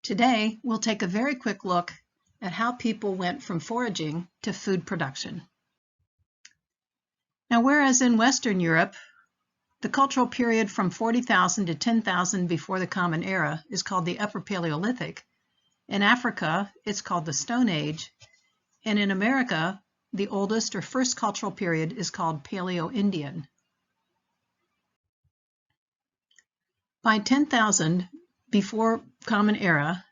Today, we'll take a very quick look at how people went from foraging to food production. Now, whereas in Western Europe, the cultural period from 40,000 to 10,000 before the Common Era is called the Upper Paleolithic, in Africa, it's called the Stone Age, and in America, the oldest or first cultural period is called Paleolndian. By 10,000 before Common Era,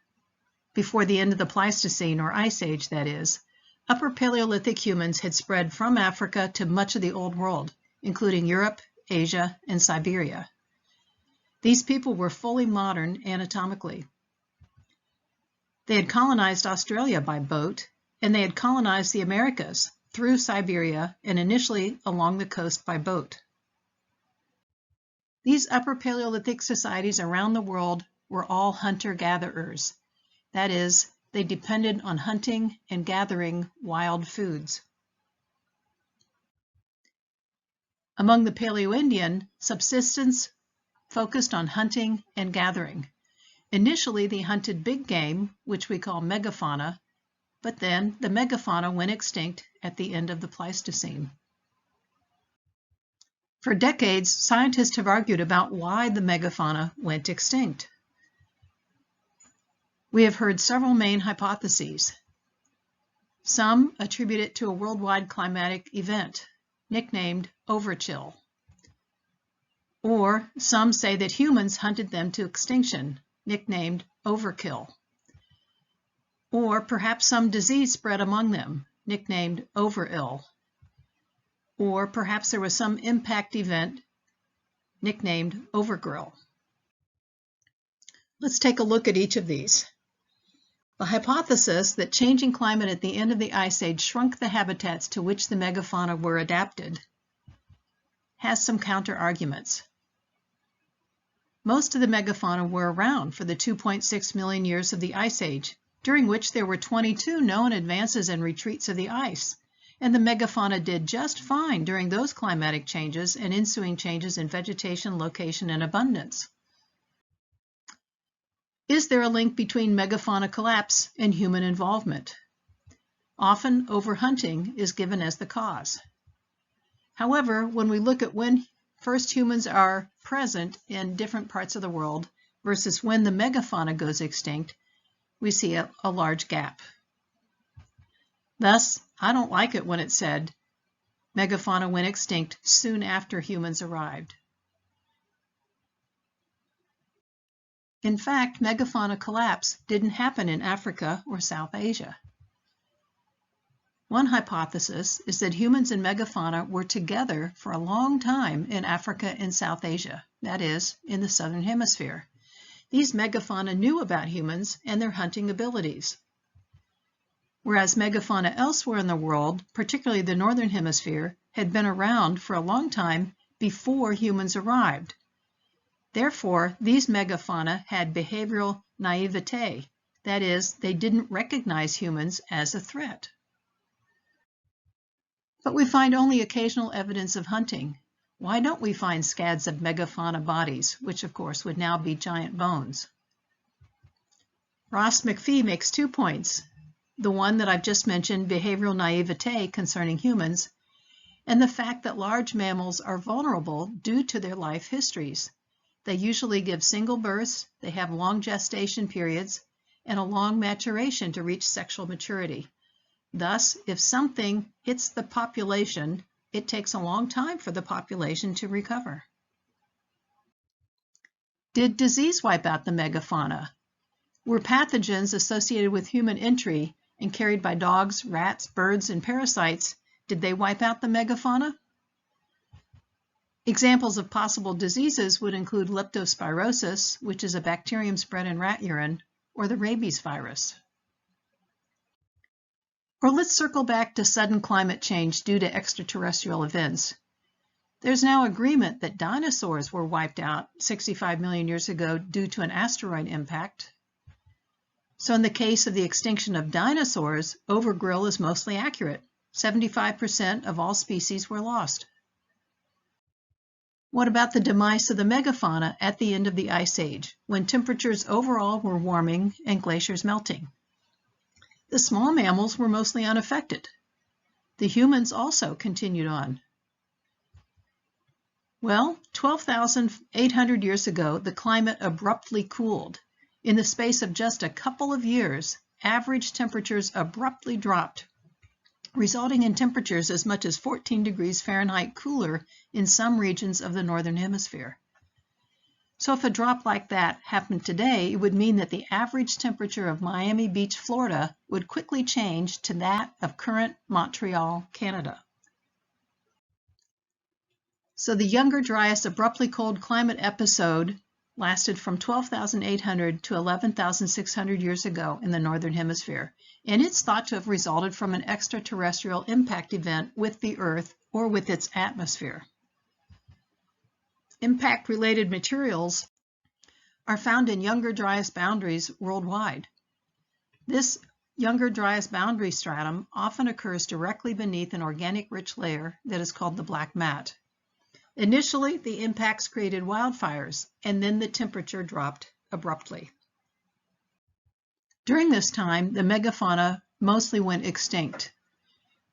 before the end of the Pleistocene or Ice Age that is, Upper Paleolithic humans had spread from Africa to much of the Old World, including Europe, Asia, and Siberia. These people were fully modern anatomically. They had colonized Australia by boat, and they had colonized the Americas through Siberia and initially along the coast by boat. These Upper Paleolithic societies around the world were all hunter-gatherers. That is, they depended on hunting and gathering wild foods. Among the Paleoindian, subsistence focused on hunting and gathering. Initially, they hunted big game, which we call megafauna, but then the megafauna went extinct at the end of the Pleistocene. For decades, scientists have argued about why the megafauna went extinct. We have heard several main hypotheses. Some attribute it to a worldwide climatic event, nicknamed overchill. Or some say that humans hunted them to extinction, nicknamed overkill. Or perhaps some disease spread among them, nicknamed overill. Or perhaps there was some impact event, nicknamed overgrill. Let's take a look at each of these. The hypothesis that changing climate at the end of the Ice Age shrunk the habitats to which the megafauna were adapted has some counter-arguments. Most of the megafauna were around for the 2.6 million years of the Ice Age, during which there were 22 known advances and retreats of the ice, and the megafauna did just fine during those climatic changes and ensuing changes in vegetation, location, and abundance. Is there a link between megafauna collapse and human involvement? Often, overhunting is given as the cause. However, when we look at when first humans are present in different parts of the world versus when the megafauna goes extinct, we see a large gap. Thus, I don't like it when it's said megafauna went extinct soon after humans arrived. In fact, megafauna collapse didn't happen in Africa or South Asia. One hypothesis is that humans and megafauna were together for a long time in Africa and South Asia, that is, in the southern hemisphere. These megafauna knew about humans and their hunting abilities. Whereas megafauna elsewhere in the world, particularly the northern hemisphere, had been around for a long time before humans arrived. Therefore, these megafauna had behavioral naivete, that is, they didn't recognize humans as a threat. But we find only occasional evidence of hunting. Why don't we find scads of megafauna bodies, which of course would now be giant bones? Ross McPhee makes 2 points. The one that I've just mentioned, behavioral naivete concerning humans, and the fact that large mammals are vulnerable due to their life histories. They usually give single births, they have long gestation periods, and a long maturation to reach sexual maturity. Thus, if something hits the population, it takes a long time for the population to recover. Did disease wipe out the megafauna? Were pathogens associated with human entry and carried by dogs, rats, birds, and parasites, did they wipe out the megafauna? Examples of possible diseases would include leptospirosis, which is a bacterium spread in rat urine, or the rabies virus. Or let's circle back to sudden climate change due to extraterrestrial events. There's now agreement that dinosaurs were wiped out 65 million years ago due to an asteroid impact. So in the case of the extinction of dinosaurs, overgrill is mostly accurate. 75% of all species were lost. What about the demise of the megafauna at the end of the Ice Age, when temperatures overall were warming and glaciers melting? The small mammals were mostly unaffected. The humans also continued on. Well, 12,800 years ago, the climate abruptly cooled. In the space of just a couple of years, average temperatures abruptly dropped, resulting in temperatures as much as 14 degrees Fahrenheit cooler in some regions of the Northern Hemisphere. So if a drop like that happened today, it would mean that the average temperature of Miami Beach, Florida, would quickly change to that of current Montreal, Canada. So the Younger Dryas abruptly cold climate episode lasted from 12,800 to 11,600 years ago in the Northern Hemisphere, and it's thought to have resulted from an extraterrestrial impact event with the Earth or with its atmosphere. Impact-related materials are found in Younger Dryas boundaries worldwide. This Younger Dryas boundary stratum often occurs directly beneath an organic-rich layer that is called the black mat. Initially, the impacts created wildfires, and then the temperature dropped abruptly. During this time, the megafauna mostly went extinct.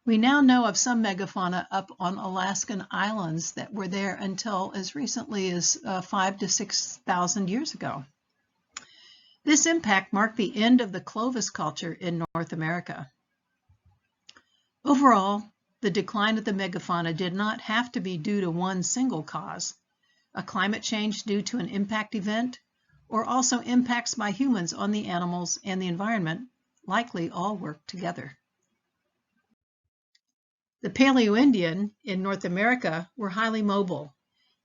We now know of some megafauna up on Alaskan islands that were there until as recently as 5,000 to 6,000 years ago. This impact marked the end of the Clovis culture in North America. Overall, the decline of the megafauna did not have to be due to one single cause, a climate change due to an impact event, or also impacts by humans on the animals and the environment, likely all work together. The Paleolndian in North America were highly mobile.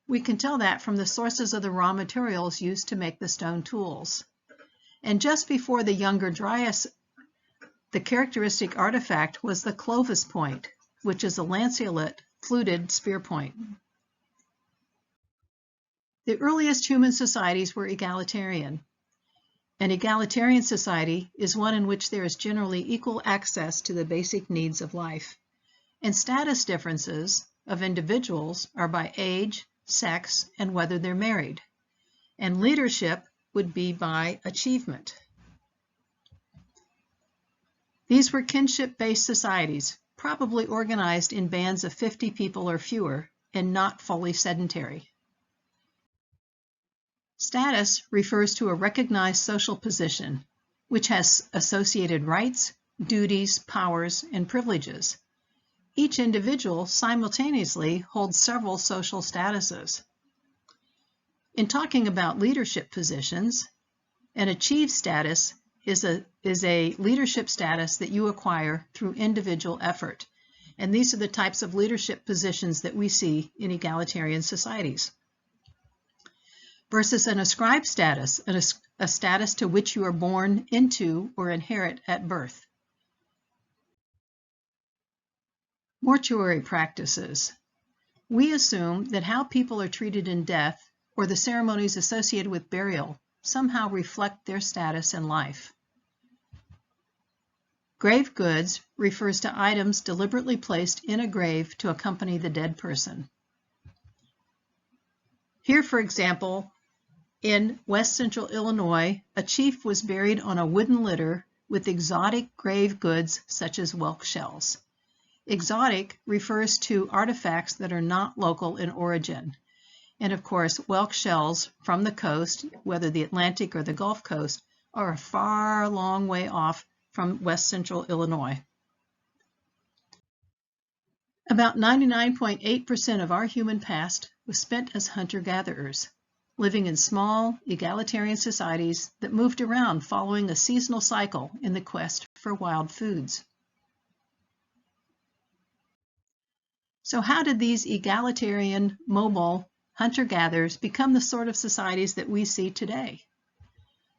We can tell that from the sources of the raw materials used to make the stone tools. And just before the Younger Dryas, the characteristic artifact was the Clovis point, which is a lanceolate fluted spear point. The earliest human societies were egalitarian. An egalitarian society is one in which there is generally equal access to the basic needs of life, and status differences of individuals are by age, sex, and whether they're married, and leadership would be by achievement. These were kinship-based societies, probably organized in bands of 50 people or fewer, and not fully sedentary. Status refers to a recognized social position, which has associated rights, duties, powers, and privileges. Each individual simultaneously holds several social statuses. In talking about leadership positions, an achieved status is a leadership status that you acquire through individual effort. And these are the types of leadership positions that we see in egalitarian societies. Versus an ascribed status, a status to which you are born into or inherit at birth. Mortuary practices. We assume that how people are treated in death or the ceremonies associated with burial somehow reflect their status in life. Grave goods refers to items deliberately placed in a grave to accompany the dead person. Here, for example, in West Central Illinois, a chief was buried on a wooden litter with exotic grave goods such as whelk shells. Exotic refers to artifacts that are not local in origin. And of course, whelk shells from the coast, whether the Atlantic or the Gulf Coast, are a far long way off from West Central Illinois. About 99.8% of our human past was spent as hunter-gatherers, living in small, egalitarian societies that moved around following a seasonal cycle in the quest for wild foods. So how did these egalitarian, mobile hunter-gatherers become the sort of societies that we see today?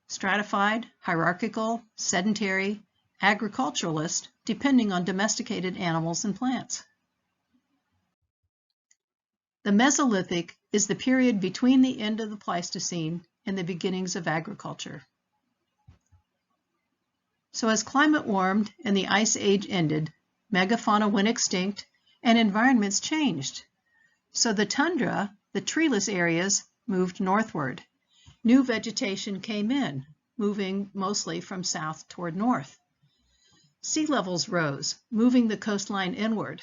Stratified, hierarchical, sedentary, agriculturalist, depending on domesticated animals and plants. The Mesolithic is the period between the end of the Pleistocene and the beginnings of agriculture. So as climate warmed and the Ice Age ended, megafauna went extinct and environments changed. So the tundra the treeless areas moved northward. New vegetation came in, moving mostly from south toward north. Sea levels rose, moving the coastline inward.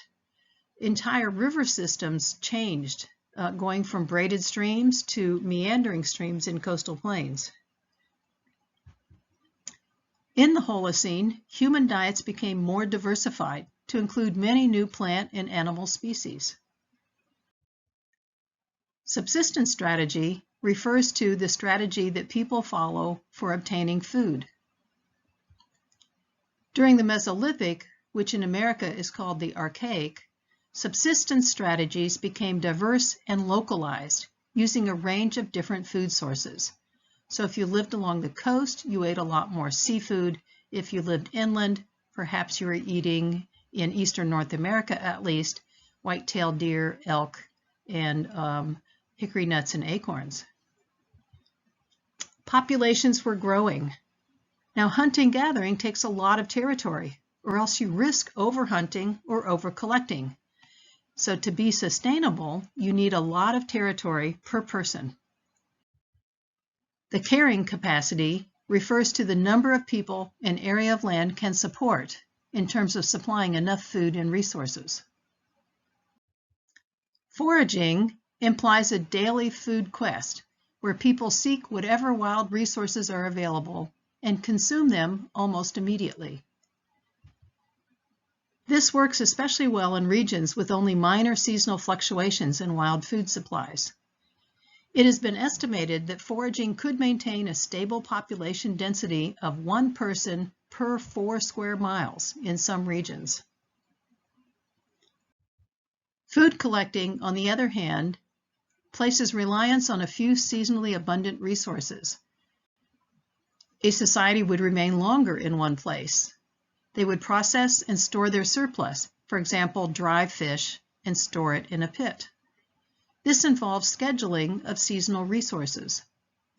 Entire river systems changed, going from braided streams to meandering streams in coastal plains. In the Holocene, human diets became more diversified to include many new plant and animal species. Subsistence strategy refers to the strategy that people follow for obtaining food. During the Mesolithic, which in America is called the Archaic, subsistence strategies became diverse and localized, using a range of different food sources. So if you lived along the coast, you ate a lot more seafood. If you lived inland, perhaps you were eating, in eastern North America at least, white-tailed deer, elk, and hickory nuts and acorns. Populations were growing. Now, hunting-gathering takes a lot of territory, or else you risk overhunting or overcollecting. So to be sustainable, you need a lot of territory per person. The carrying capacity refers to the number of people an area of land can support in terms of supplying enough food and resources. Foraging implies a daily food quest where people seek whatever wild resources are available and consume them almost immediately. This works especially well in regions with only minor seasonal fluctuations in wild food supplies. It has been estimated that foraging could maintain a stable population density of 1 person per 4 square miles in some regions. Food collecting, on the other hand, places reliance on a few seasonally abundant resources. A society would remain longer in one place. They would process and store their surplus, for example, dry fish, and store it in a pit. This involves scheduling of seasonal resources,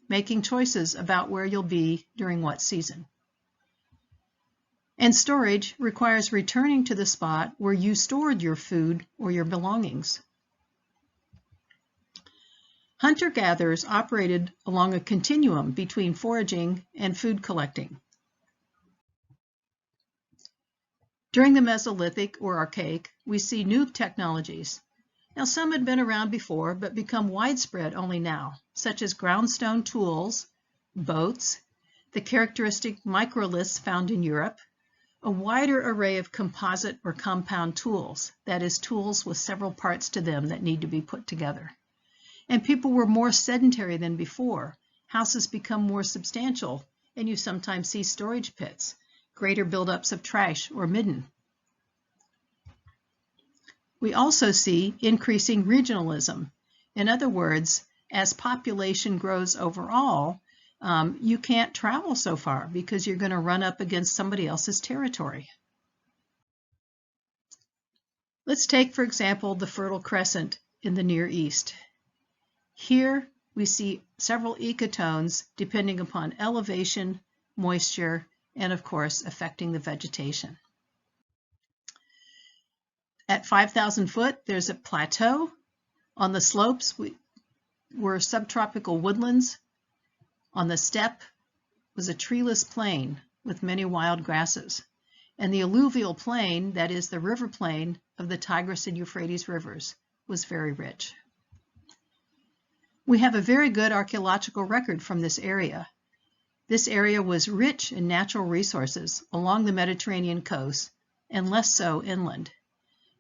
making choices about where you'll be during what season. And storage requires returning to the spot where you stored your food or your belongings. Hunter-gatherers operated along a continuum between foraging and food collecting. During the Mesolithic or Archaic, we see new technologies. Now, some had been around before, but become widespread only now, such as groundstone tools, boats, the characteristic microliths found in Europe, a wider array of composite or compound tools, that is, tools with several parts to them that need to be put together. And people were more sedentary than before. Houses become more substantial, and you sometimes see storage pits, greater buildups of trash or midden. We also see increasing regionalism. In other words, as population grows overall, you can't travel so far because you're going to run up against somebody else's territory. Let's take, for example, the Fertile Crescent in the Near East. Here we see several ecotones depending upon elevation, moisture, and of course affecting the vegetation. At 5,000 foot, there's a plateau. On the slopes were subtropical woodlands. On the steppe was a treeless plain with many wild grasses. And the alluvial plain, that is the river plain of the Tigris and Euphrates rivers, was very rich. We have a very good archaeological record from this area. This area was rich in natural resources along the Mediterranean coast and less so inland.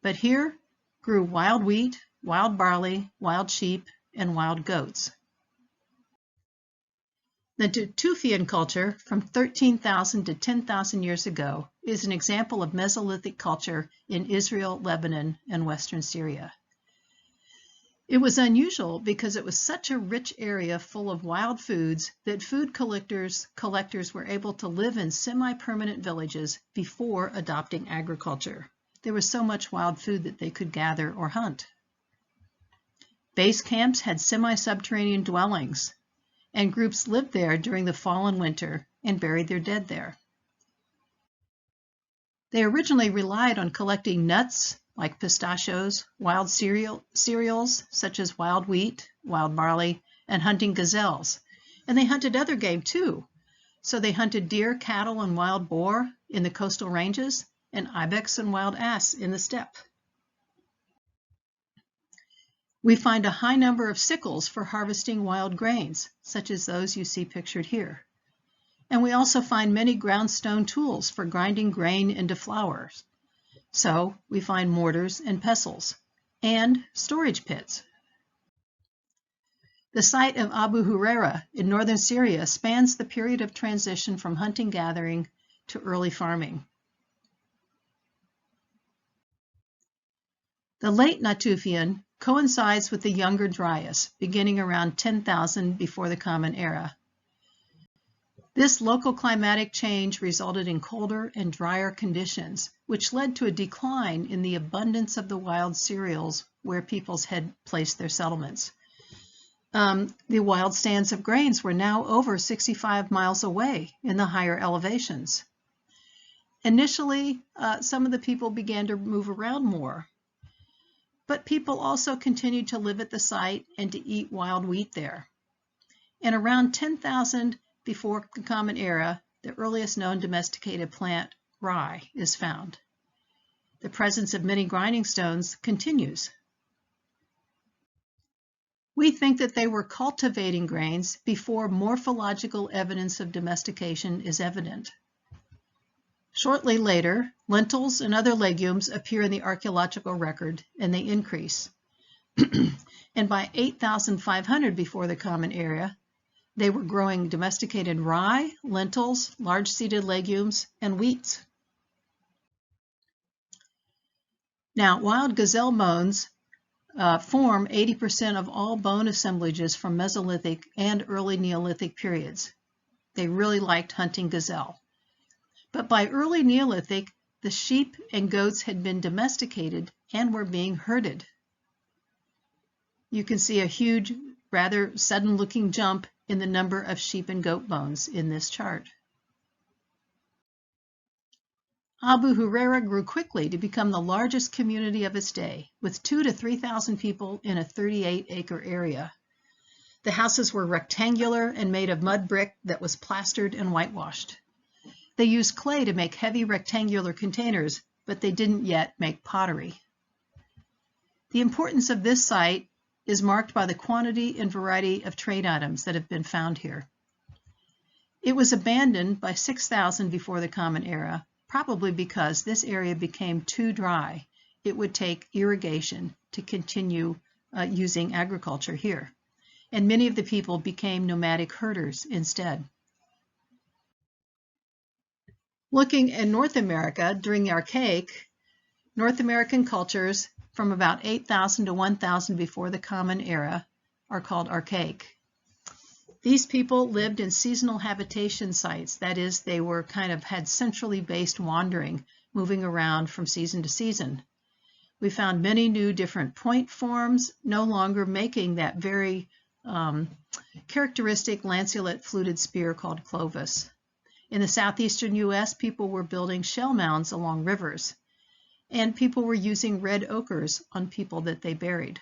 But here grew wild wheat, wild barley, wild sheep, and wild goats. The Natufian culture from 13,000 to 10,000 years ago is an example of Mesolithic culture in Israel, Lebanon, and Western Syria. It was unusual because it was such a rich area full of wild foods that food collectors were able to live in semi-permanent villages before adopting agriculture. There was so much wild food that they could gather or hunt. Base camps had semi-subterranean dwellings, and groups lived there during the fall and winter and buried their dead there. They originally relied on collecting nuts, like pistachios, wild cereals such as wild wheat, wild barley, and hunting gazelles. And they hunted other game too. So they hunted deer, cattle, and wild boar in the coastal ranges, and ibex and wild ass in the steppe. We find a high number of sickles for harvesting wild grains, such as those you see pictured here. And we also find many ground stone tools for grinding grain into flours. So we find mortars and pestles, and storage pits. The site of Abu Huraira in northern Syria spans the period of transition from hunting-gathering to early farming. The late Natufian coincides with the younger Dryas, beginning around 10,000 before the Common Era. This local climatic change resulted in colder and drier conditions, which led to a decline in the abundance of the wild cereals where peoples had placed their settlements. The wild stands of grains were now over 65 miles away in the higher elevations. Initially, some of the people began to move around more, but people also continued to live at the site and to eat wild wheat there. And around 10,000 before the Common Era, the earliest known domesticated plant, rye, is found. The presence of many grinding stones continues. We think that they were cultivating grains before morphological evidence of domestication is evident. Shortly later, lentils and other legumes appear in the archaeological record, and they increase. And by 8,500 before the Common Era, they were growing domesticated rye, lentils, large-seeded legumes, and wheats. Now, wild gazelle bones form 80% of all bone assemblages from Mesolithic and early Neolithic periods. They really liked hunting gazelle. But by early Neolithic, the sheep and goats had been domesticated and were being herded. You can see a huge, rather sudden-looking jump in the number of sheep and goat bones in this chart. Abu Huraira grew quickly to become the largest community of its day, with 2,000 to 3,000 people in a 38-acre area. The houses were rectangular and made of mud brick that was plastered and whitewashed. They used clay to make heavy rectangular containers, but they didn't yet make pottery. The importance of this site is marked by the quantity and variety of trade items that have been found here. It was abandoned by 6,000 before the Common Era, probably because this area became too dry. It would take irrigation to continue using agriculture here. And many of the people became nomadic herders instead. Looking in North America during the Archaic, North American cultures from about 8,000 to 1,000 before the Common Era are called Archaic. These people lived in seasonal habitation sites, that is, they were had centrally based wandering, moving around from season to season. We found many new different point forms, no longer making that very characteristic lanceolate fluted spear called Clovis. In the southeastern U.S., people were building shell mounds along rivers, and people were using red ochres on people that they buried.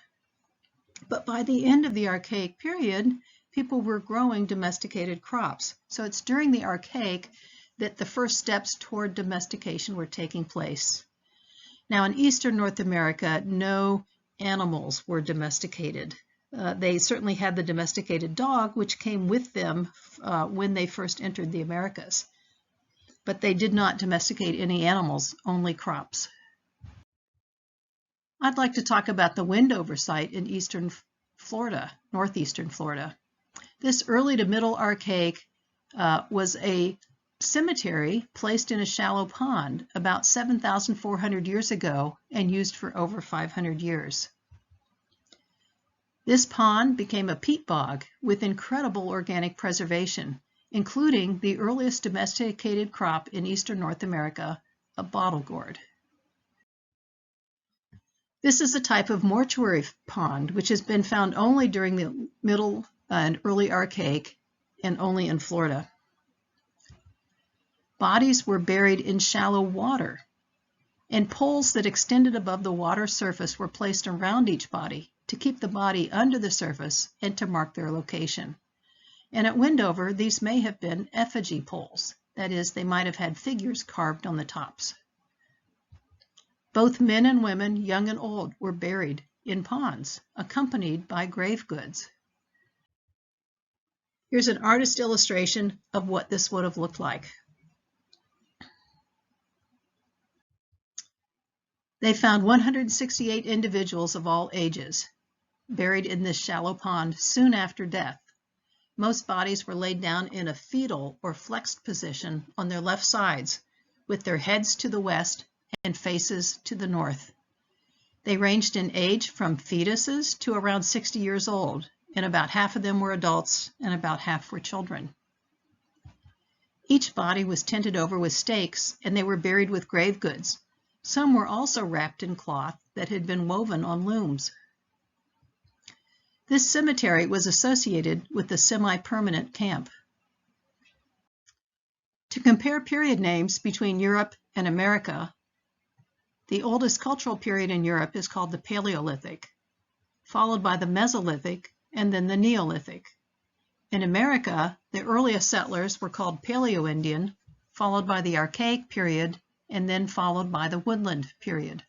But by the end of the Archaic period, people were growing domesticated crops. So it's during the Archaic that the first steps toward domestication were taking place. Now in eastern North America, no animals were domesticated. They certainly had the domesticated dog, which came with them when they first entered the Americas. But they did not domesticate any animals, only crops. I'd like to talk about the Wendover site in eastern Florida, northeastern Florida. This early to middle Archaic was a cemetery placed in a shallow pond about 7,400 years ago and used for over 500 years. This pond became a peat bog with incredible organic preservation, including the earliest domesticated crop in eastern North America, a bottle gourd. This is a type of mortuary pond which has been found only during the middle and early Archaic and only in Florida. Bodies were buried in shallow water. and poles that extended above the water surface were placed around each body to keep the body under the surface and to mark their location. And at Wendover, these may have been effigy poles. That is, they might have had figures carved on the tops. Both men and women, young and old, were buried in ponds, accompanied by grave goods. Here's an artist illustration of what this would have looked like. They found 168 individuals of all ages buried in this shallow pond soon after death. Most bodies were laid down in a fetal or flexed position on their left sides, with their heads to the west and faces to the north. They ranged in age from fetuses to around 60 years old, and about half of them were adults and about half were children. Each body was tented over with stakes, and they were buried with grave goods. Some were also wrapped in cloth that had been woven on looms. This cemetery was associated with the semi-permanent camp. To compare period names between Europe and America, the oldest cultural period in Europe is called the Paleolithic, followed by the Mesolithic and then the Neolithic. In America, the earliest settlers were called Paleoindian, followed by the Archaic period, and then followed by the Woodland period.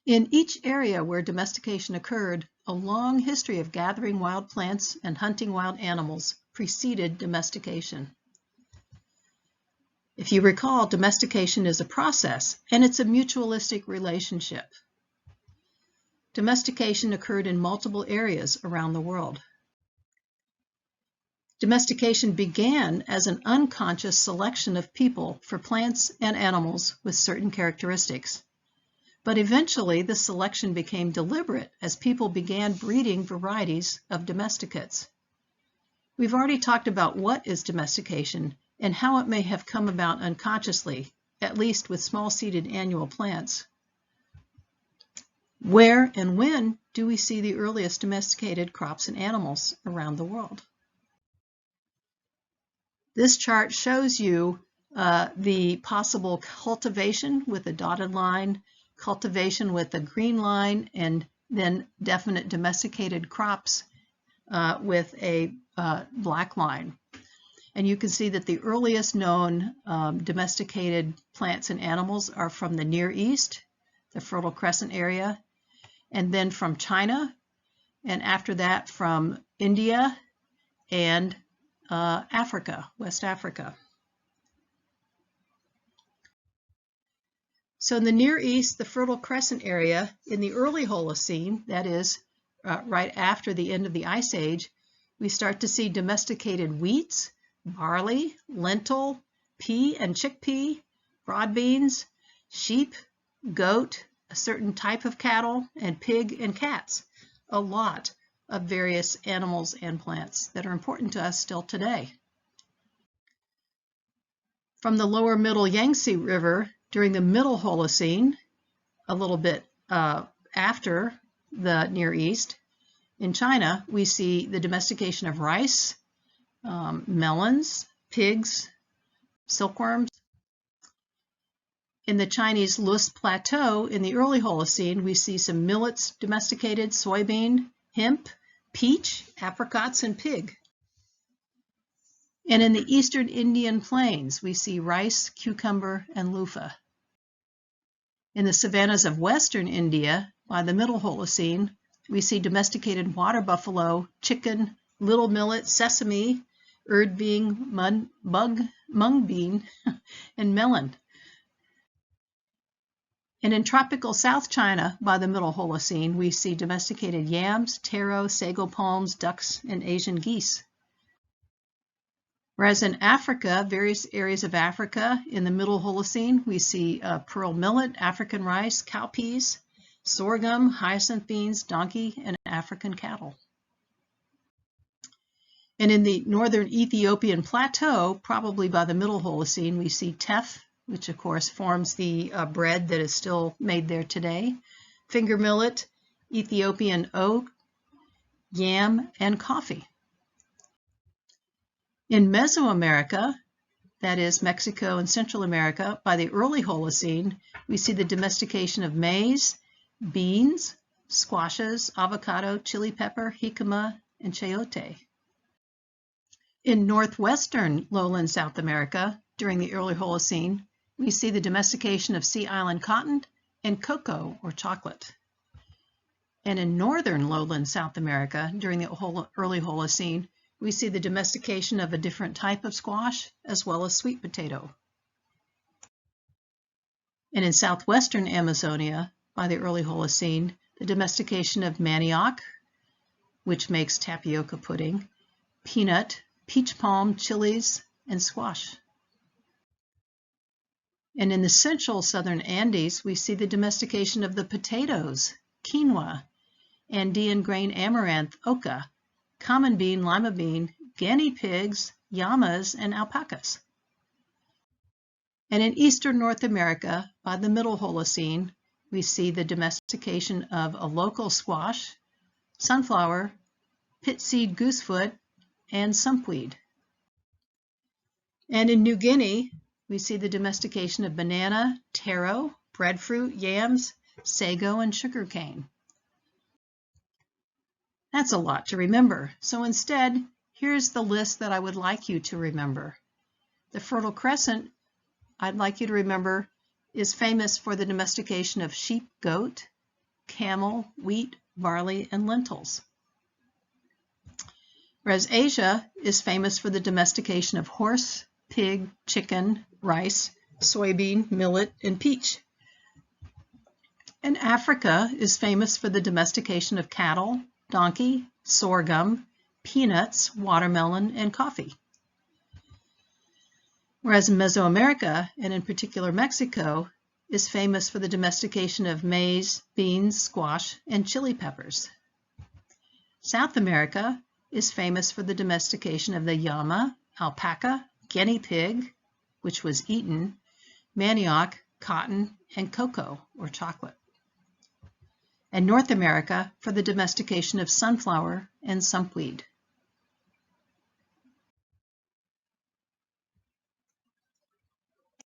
In each area where domestication occurred, a long history of gathering wild plants and hunting wild animals preceded domestication. If you recall, domestication is a process, and it's a mutualistic relationship. Domestication occurred in multiple areas around the world. Domestication began as an unconscious selection of people for plants and animals with certain characteristics. But eventually, the selection became deliberate as people began breeding varieties of domesticates. We've already talked about what is domestication and how it may have come about unconsciously, at least with small-seeded annual plants. Where and when do we see the earliest domesticated crops and animals around the world? This chart shows you the possible cultivation with a dotted line, cultivation with a green line, and then definite domesticated crops with a black line. And you can see that the earliest known domesticated plants and animals are from the Near East, the Fertile Crescent area, and then from China, and after that from India and Africa, West Africa. So in the Near East, the Fertile Crescent area, in the early Holocene, that is, right after the end of the Ice Age, we start to see domesticated wheats, barley, lentil, pea and chickpea, broad beans, sheep, goat, a certain type of cattle, and pig and cats. A lot of various animals and plants that are important to us still today. From the lower middle Yangtze River during the Middle Holocene, a little bit after the Near East, in China, we see the domestication of rice, melons, pigs, silkworms. In the Chinese Lus Plateau in the early Holocene, we see some millets domesticated, soybean, hemp, peach, apricots, and pig. And in the eastern Indian plains, we see rice, cucumber, and loofah. In the savannas of western India, by the Middle Holocene, we see domesticated water buffalo, chicken, little millet, sesame, urd bean, mung bean, and melon. And in tropical South China, by the Middle Holocene, we see domesticated yams, taro, sago palms, ducks, and Asian geese. Whereas in Africa, various areas of Africa, in the Middle Holocene, we see pearl millet, African rice, cowpeas, sorghum, hyacinth beans, donkey, and African cattle. And in the northern Ethiopian plateau, probably by the Middle Holocene, we see teff, which of course forms the bread that is still made there today, finger millet, Ethiopian oat, yam, and coffee. In Mesoamerica, that is Mexico and Central America, by the early Holocene, we see the domestication of maize, beans, squashes, avocado, chili pepper, jicama, and chayote. In northwestern lowland South America, during the early Holocene, we see the domestication of sea island cotton and cocoa or chocolate. And in northern lowland South America, during the early Holocene, we see the domestication of a different type of squash as well as sweet potato. And in southwestern Amazonia, by the early Holocene, the domestication of manioc, which makes tapioca pudding, peanut, peach palm, chilies, and squash. And in the central southern Andes, we see the domestication of the potatoes, quinoa, Andean grain amaranth, oca, common bean, lima bean, guinea pigs, llamas, and alpacas. And in eastern North America, by the middle Holocene, we see the domestication of a local squash, sunflower, pitseed goosefoot, and sumpweed. And in New Guinea, we see the domestication of banana, taro, breadfruit, yams, sago, and sugarcane. That's a lot to remember, so instead, here's the list that I would like you to remember. The Fertile Crescent, I'd like you to remember, is famous for the domestication of sheep, goat, camel, wheat, barley, and lentils. Whereas Asia is famous for the domestication of horse, pig, chicken, rice, soybean, millet, and peach. And Africa is famous for the domestication of cattle, donkey, sorghum, peanuts, watermelon, and coffee. Whereas Mesoamerica, and in particular Mexico, is famous for the domestication of maize, beans, squash, and chili peppers. South America is famous for the domestication of the llama, alpaca, guinea pig, which was eaten, manioc, cotton, and cocoa, or chocolate. And North America for the domestication of sunflower and sumpweed.